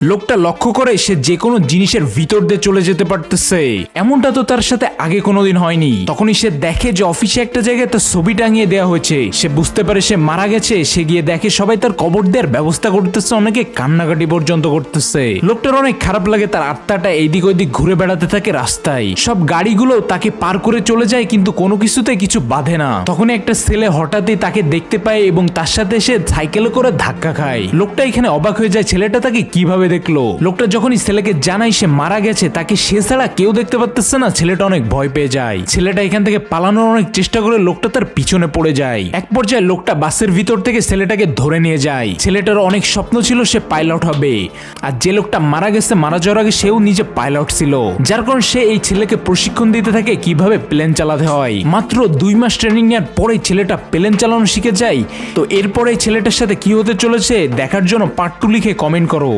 লোকটা লক্ষ্য করে সে যে কোনো জিনিসের ভিতর দিয়ে চলে যেতে পারতেছে। এমনটা তো তার সাথে আগে কোনোদিন হয়নি। তখনই সে দেখে যে অফিসে একটা জায়গায় তার ছবি টাঙিয়ে দেওয়া হয়েছে। সে বুঝতে পারে সে মারা গেছে। সে গিয়ে দেখে সবাই তার কবর দেওয়ার ব্যবস্থা করতেছে, অনেকে কান্নাকাটি পর্যন্ত করতেছে। লোকটার অনেক খারাপ লাগে, তার আত্মাটা এইদিক ওইদিক ঘুরে বেড়াতে থাকে রাস্তায়। সব গাড়িগুলো তাকে পার করে চলে যায় কিন্তু কোনো কিছুতে কিছু বাধে না। তখনই একটা ছেলে হঠাৎই তাকে দেখতে পায় এবং তার সাথে সে সাইকেলে করে ধাক্কা খায়। লোকটা এখানে অবাক হয়ে যায়, ছেলেটা তাকে কিভাবে দেখলো। লোকটা যখনই ছেলেকে জানায় সে মারা গেছে, তাকে সে ছাড়া কেউ দেখতে পারতেছে না, ছেলেটা অনেক ভয় পেয়ে যায়। ছেলেটা এখান থেকে পালানোর অনেক চেষ্টা করে লোকটা তার পিছনে পড়ে যায়। এক পর্যায়ে লোকটা বাসের ভিতর থেকে ছেলেটাকে ধরে নিয়ে যায়। ছেলেটার অনেক স্বপ্ন ছিল সে পাইলট হবে, আর যে লোকটা মারা গেছে মারা যাওয়ার আগে সেও নিজে পাইলট ছিল, যার কারণে সে এই ছেলেকে প্রশিক্ষণ দিতে থাকে কিভাবে প্লেন চালাতে হয়। মাত্র 2 মাস ট্রেনিং নেওয়ার পরে ছেলেটা প্লেন চালানো শিখে যায়। তো এরপরে ছেলেটার সাথে কি হতে চলেছে দেখার জন্য পার্ট 2 লিখে কমেন্ট করো।